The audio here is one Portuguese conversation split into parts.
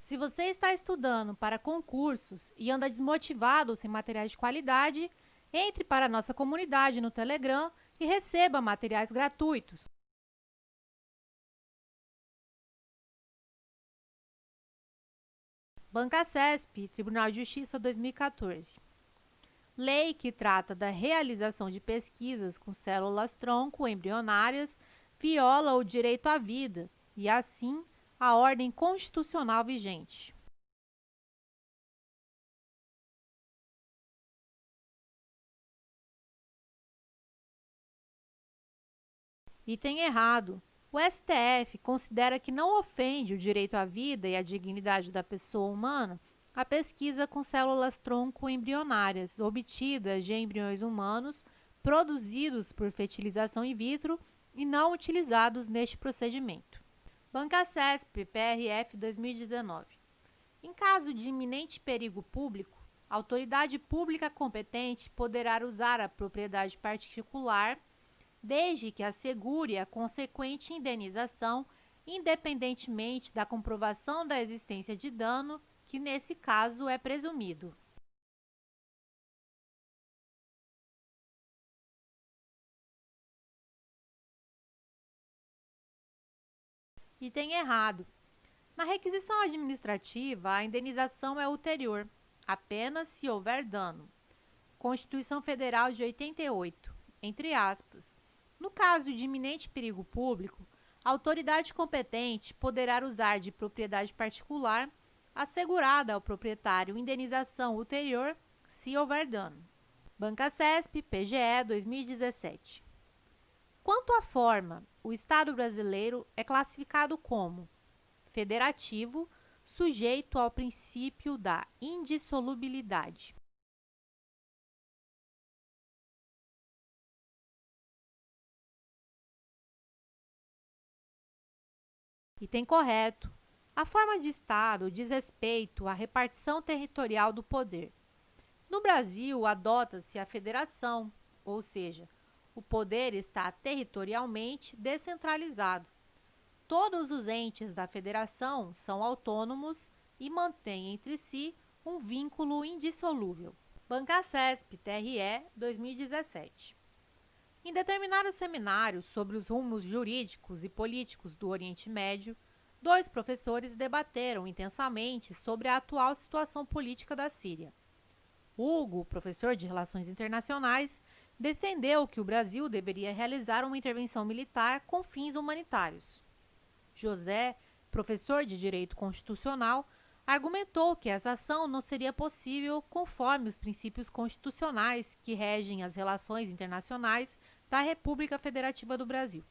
Se você está estudando para concursos e anda desmotivado sem materiais de qualidade, entre para a nossa comunidade no Telegram e receba materiais gratuitos. Bancasesp, Tribunal de Justiça 2014. Lei que trata da realização de pesquisas com células-tronco embrionárias viola o direito à vida e, assim, a ordem constitucional vigente. Item errado. O STF considera que não ofende o direito à vida e à dignidade da pessoa humana a pesquisa com células-tronco embrionárias obtidas de embriões humanos produzidos por fertilização in vitro e não utilizados neste procedimento. Bancasesp, PRF 2019. Em caso de iminente perigo público, a autoridade pública competente poderá usar a propriedade particular desde que assegure a consequente indenização, independentemente da comprovação da existência de dano, que nesse caso é presumido. Item errado. Na requisição administrativa, a indenização é ulterior, apenas se houver dano. Constituição Federal de 88, entre aspas. No caso de iminente perigo público, a autoridade competente poderá usar de propriedade particular assegurada ao proprietário indenização ulterior se houver dano. Bancasesp, PGE 2017. Quanto à forma, o Estado brasileiro é classificado como federativo, sujeito ao princípio da indissolubilidade. Item correto. A forma de Estado diz respeito à repartição territorial do poder. No Brasil, adota-se a federação, ou seja, o poder está territorialmente descentralizado. Todos os entes da federação são autônomos e mantêm entre si um vínculo indissolúvel. Bancasesp, TRE 2017. Em determinado seminário sobre os rumos jurídicos e políticos do Oriente Médio, dois professores debateram intensamente sobre a atual situação política da Síria. Hugo, professor de Relações Internacionais, defendeu que o Brasil deveria realizar uma intervenção militar com fins humanitários. José, professor de Direito Constitucional, argumentou que essa ação não seria possível conforme os princípios constitucionais que regem as relações internacionais da República Federativa do Brasil.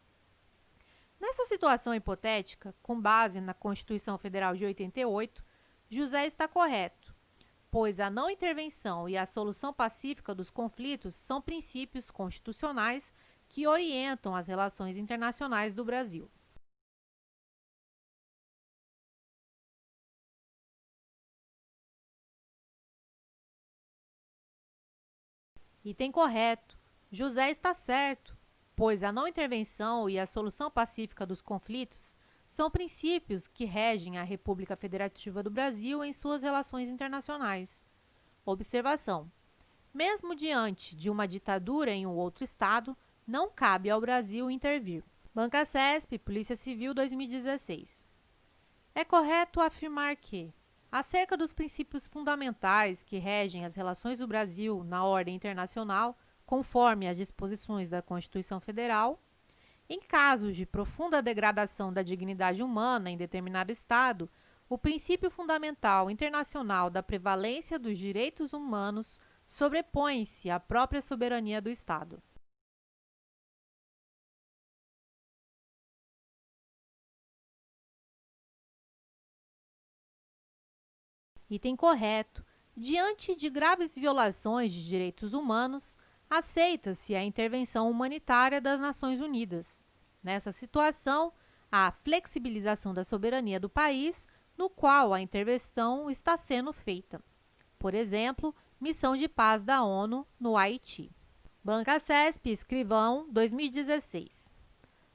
Nessa situação hipotética, com base na Constituição Federal de 88, José está correto, pois a não intervenção e a solução pacífica dos conflitos são princípios constitucionais que orientam as relações internacionais do Brasil. Item correto. José está certo, pois a não intervenção e a solução pacífica dos conflitos são princípios que regem a República Federativa do Brasil em suas relações internacionais. Observação: mesmo diante de uma ditadura em um outro estado, não cabe ao Brasil intervir. Bancasesp, Polícia Civil 2016. É correto afirmar que, acerca dos princípios fundamentais que regem as relações do Brasil na ordem internacional, conforme as disposições da Constituição Federal, em casos de profunda degradação da dignidade humana em determinado Estado, o princípio fundamental internacional da prevalência dos direitos humanos sobrepõe-se à própria soberania do Estado. Item correto. Diante de graves violações de direitos humanos, aceita-se a intervenção humanitária das Nações Unidas. Nessa situação, há a flexibilização da soberania do país no qual a intervenção está sendo feita. Por exemplo, Missão de Paz da ONU no Haiti. Bancasesp, Escrivão, 2016.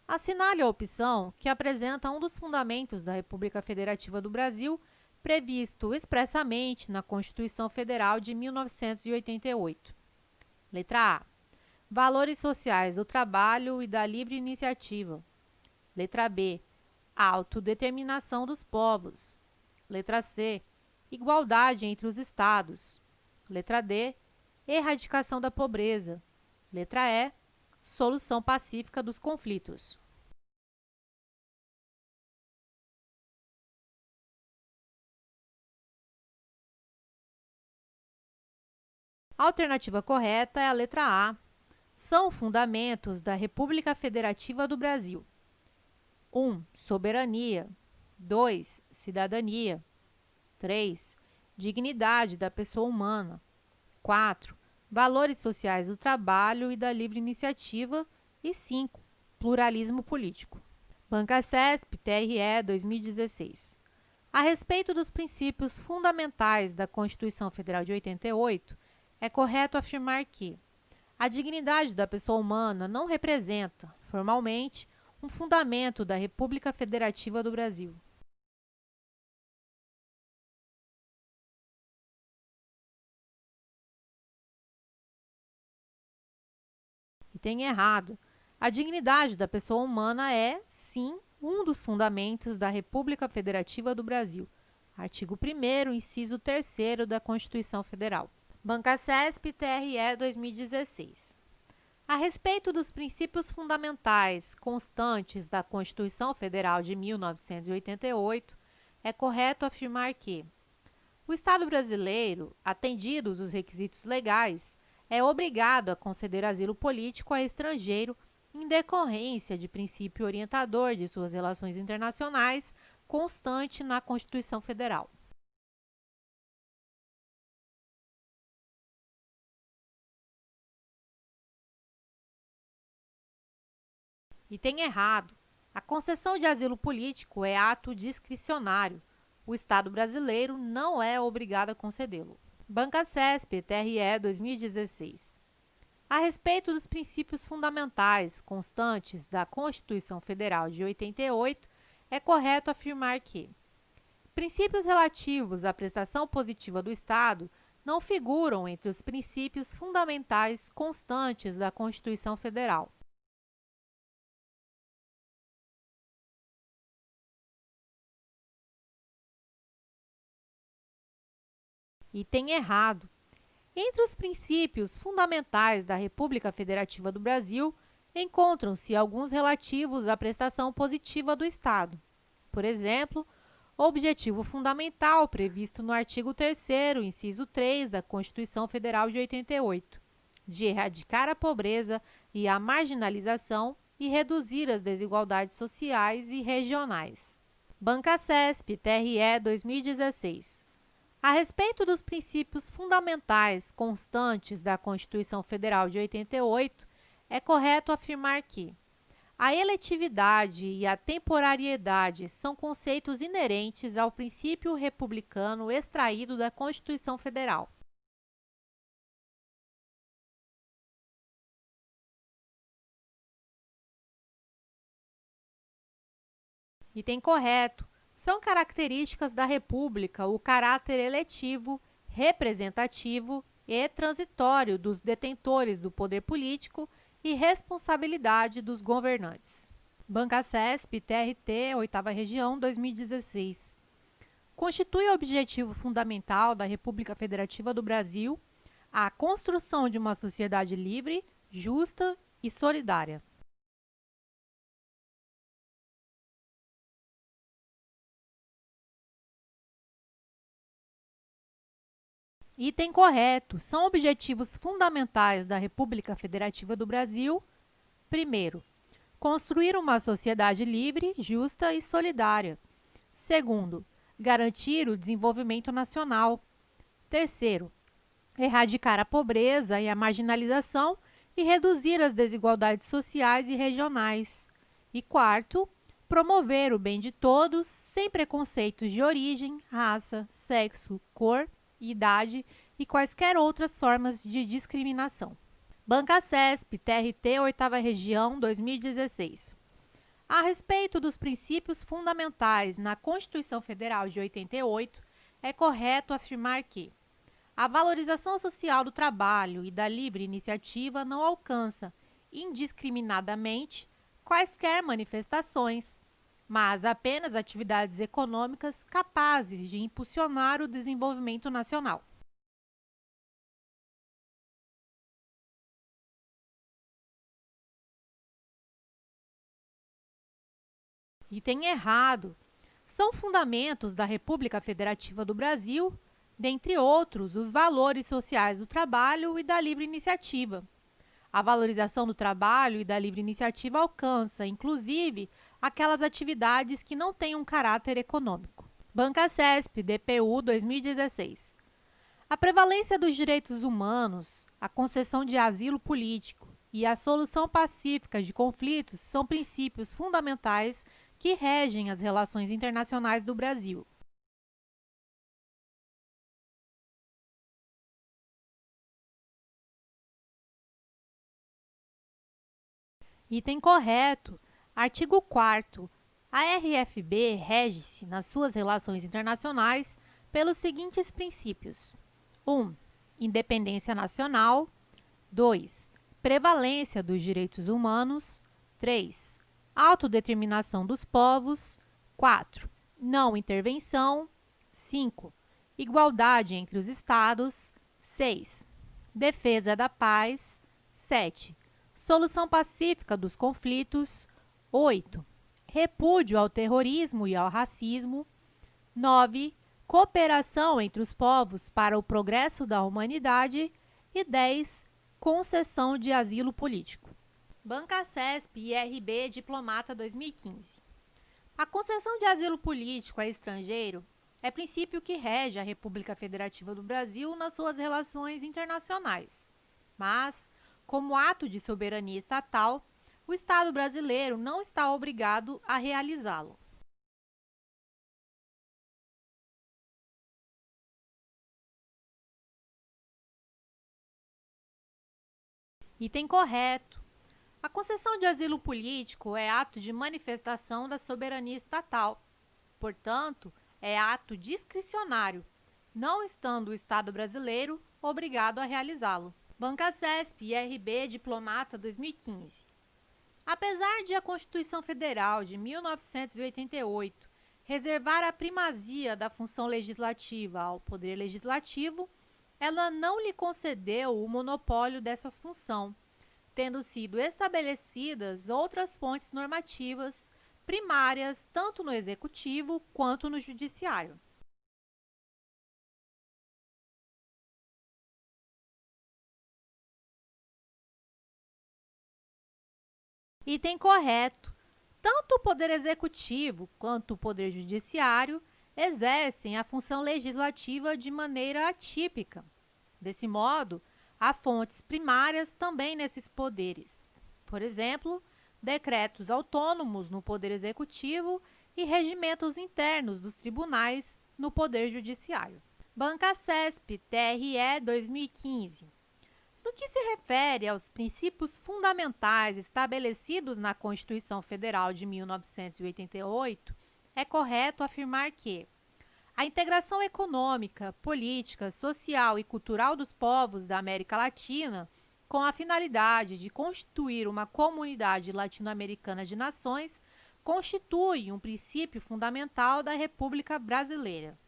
Assinale a opção que apresenta um dos fundamentos da República Federativa do Brasil, previsto expressamente na Constituição Federal de 1988. Letra A. Valores sociais do trabalho e da livre iniciativa. Letra B. Autodeterminação dos povos. Letra C. Igualdade entre os estados. Letra D. Erradicação da pobreza. Letra E. Solução pacífica dos conflitos. A alternativa correta é a letra A. São fundamentos da República Federativa do Brasil. 1. Soberania. 2. Cidadania. 3. Dignidade da pessoa humana. 4. Valores sociais do trabalho e da livre iniciativa. E 5. Pluralismo político. Banca CESP, TRE 2016. A respeito dos princípios fundamentais da Constituição Federal de 88, é correto afirmar que a dignidade da pessoa humana não representa, formalmente, um fundamento da República Federativa do Brasil. E tem errado. A dignidade da pessoa humana é, sim, um dos fundamentos da República Federativa do Brasil. Artigo 1º, inciso 3º da Constituição Federal. Banca CESP, TRE 2016. A respeito dos princípios fundamentais constantes da Constituição Federal de 1988, é correto afirmar que o Estado brasileiro, atendidos os requisitos legais, é obrigado a conceder asilo político a estrangeiro em decorrência de princípio orientador de suas relações internacionais constante na Constituição Federal. E tem errado. A concessão de asilo político é ato discricionário. O Estado brasileiro não é obrigado a concedê-lo. Banca CESP, TRE 2016. A respeito dos princípios fundamentais constantes da Constituição Federal de 88, é correto afirmar que princípios relativos à prestação positiva do Estado não figuram entre os princípios fundamentais constantes da Constituição Federal. E tem errado. Entre os princípios fundamentais da República Federativa do Brasil, encontram-se alguns relativos à prestação positiva do Estado. Por exemplo, o objetivo fundamental previsto no artigo 3º, inciso 3 da Constituição Federal de 88, de erradicar a pobreza e a marginalização e reduzir as desigualdades sociais e regionais. Banca CESP, TRE 2016. A respeito dos princípios fundamentais constantes da Constituição Federal de 88, é correto afirmar que a eletividade e a temporariedade são conceitos inerentes ao princípio republicano extraído da Constituição Federal. Item correto. São características da República o caráter eletivo, representativo e transitório dos detentores do poder político e responsabilidade dos governantes. Banca CESP, TRT, 8ª Região, 2016. Constitui o objetivo fundamental da República Federativa do Brasil a construção de uma sociedade livre, justa e solidária. Item correto. São objetivos fundamentais da República Federativa do Brasil. Primeiro, construir uma sociedade livre, justa e solidária. Segundo, garantir o desenvolvimento nacional. Terceiro, erradicar a pobreza e a marginalização e reduzir as desigualdades sociais e regionais. E quarto, promover o bem de todos, sem preconceitos de origem, raça, sexo, cor, idade e quaisquer outras formas de discriminação. Banca CESP, TRT, 8ª Região, 2016. A respeito dos princípios fundamentais na Constituição Federal de 88, é correto afirmar que a valorização social do trabalho e da livre iniciativa não alcança indiscriminadamente quaisquer manifestações, mas apenas atividades econômicas capazes de impulsionar o desenvolvimento nacional. Item errado. São fundamentos da República Federativa do Brasil, dentre outros, os valores sociais do trabalho e da livre iniciativa. A valorização do trabalho e da livre iniciativa alcança, inclusive, aquelas atividades que não têm um caráter econômico. Banca CESP, DPU 2016. A prevalência dos direitos humanos, a concessão de asilo político e a solução pacífica de conflitos são princípios fundamentais que regem as relações internacionais do Brasil. Item correto. Artigo 4º. A RFB rege-se, nas suas relações internacionais, pelos seguintes princípios: 1. Independência nacional. 2. Prevalência dos direitos humanos. 3. Autodeterminação dos povos. 4. Não intervenção. 5. Igualdade entre os Estados. 6. Defesa da paz. 7. Solução pacífica dos conflitos. 8. Repúdio ao terrorismo e ao racismo. 9. Cooperação entre os povos para o progresso da humanidade. E 10. Concessão de asilo político. Banca CESP IRB Diplomata 2015. A concessão de asilo político a estrangeiro é princípio que rege a República Federativa do Brasil nas suas relações internacionais. Mas, como ato de soberania estatal, o Estado brasileiro não está obrigado a realizá-lo. Item correto. A concessão de asilo político é ato de manifestação da soberania estatal. Portanto, é ato discricionário, não estando o Estado brasileiro obrigado a realizá-lo. Banca CESP IRB Diplomata 2015. Apesar de a Constituição Federal de 1988 reservar a primazia da função legislativa ao Poder Legislativo, ela não lhe concedeu o monopólio dessa função, tendo sido estabelecidas outras fontes normativas primárias tanto no Executivo quanto no Judiciário. Item correto. Tanto o Poder Executivo quanto o Poder Judiciário exercem a função legislativa de maneira atípica. Desse modo, há fontes primárias também nesses poderes. Por exemplo, decretos autônomos no Poder Executivo e regimentos internos dos tribunais no Poder Judiciário. Banca CESP, TRE 2015. No que se refere aos princípios fundamentais estabelecidos na Constituição Federal de 1988, é correto afirmar que a integração econômica, política, social e cultural dos povos da América Latina, com a finalidade de constituir uma comunidade latino-americana de nações, constitui um princípio fundamental da República Brasileira.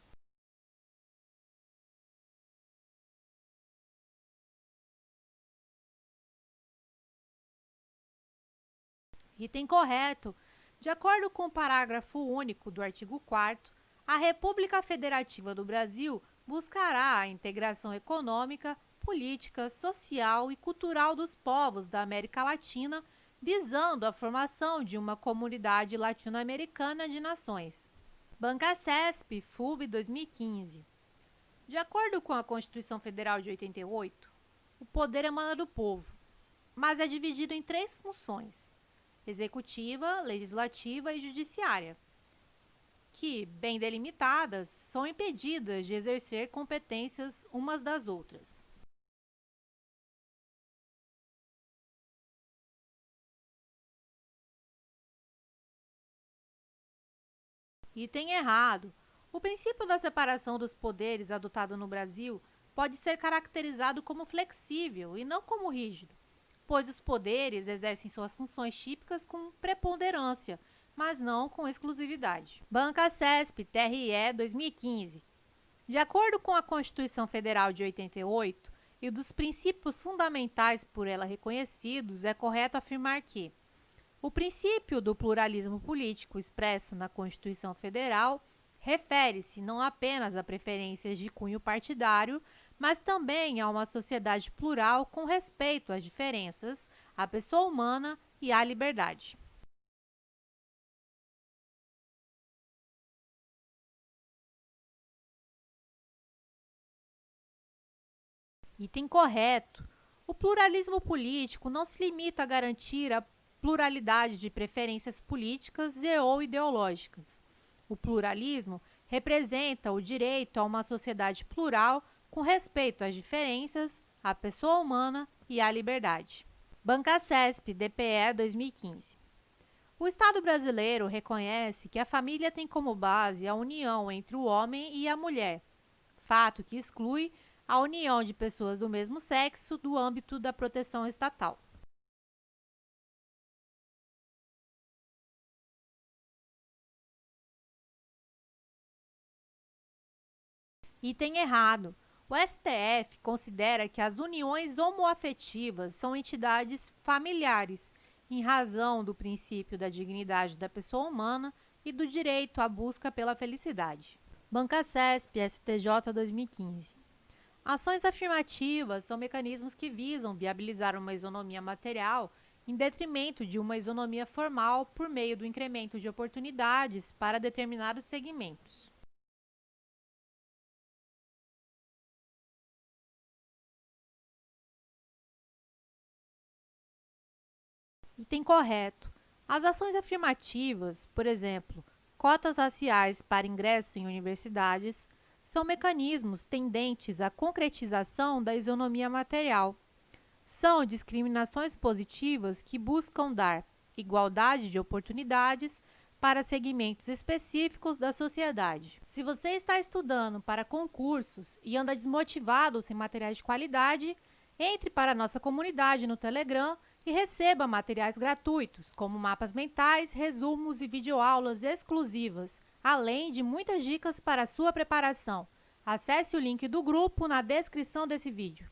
Item correto. De acordo com o parágrafo único do artigo 4º, a República Federativa do Brasil buscará a integração econômica, política, social e cultural dos povos da América Latina, visando a formação de uma comunidade latino-americana de nações. Banca CESP, FUB 2015. De acordo com a Constituição Federal de 88, o poder emana do povo, mas é dividido em três funções: executiva, legislativa e judiciária, que, bem delimitadas, são impedidas de exercer competências umas das outras. Item errado. O princípio da separação dos poderes adotado no Brasil pode ser caracterizado como flexível e não como rígido, pois os poderes exercem suas funções típicas com preponderância, mas não com exclusividade. Banca CESP, TRE 2015. De acordo com a Constituição Federal de 88 e dos princípios fundamentais por ela reconhecidos, é correto afirmar que o princípio do pluralismo político expresso na Constituição Federal refere-se não apenas a preferências de cunho partidário, mas também a uma sociedade plural com respeito às diferenças, à pessoa humana e à liberdade. Item correto. O pluralismo político não se limita a garantir a pluralidade de preferências políticas e ou ideológicas. O pluralismo representa o direito a uma sociedade plural com respeito às diferenças, à pessoa humana e à liberdade. Banca CESP, DPE 2015. O Estado brasileiro reconhece que a família tem como base a união entre o homem e a mulher, fato que exclui a união de pessoas do mesmo sexo do âmbito da proteção estatal. Item errado. O STF considera que as uniões homoafetivas são entidades familiares, em razão do princípio da dignidade da pessoa humana e do direito à busca pela felicidade. Banca CESP, STJ 2015. Ações afirmativas são mecanismos que visam viabilizar uma isonomia material em detrimento de uma isonomia formal por meio do incremento de oportunidades para determinados segmentos. Item correto. As ações afirmativas, por exemplo, cotas raciais para ingresso em universidades, são mecanismos tendentes à concretização da isonomia material. São discriminações positivas que buscam dar igualdade de oportunidades para segmentos específicos da sociedade. Se você está estudando para concursos e anda desmotivado sem materiais de qualidade, entre para a nossa comunidade no Telegram e receba materiais gratuitos, como mapas mentais, resumos e videoaulas exclusivas, além de muitas dicas para a sua preparação. Acesse o link do grupo na descrição desse vídeo.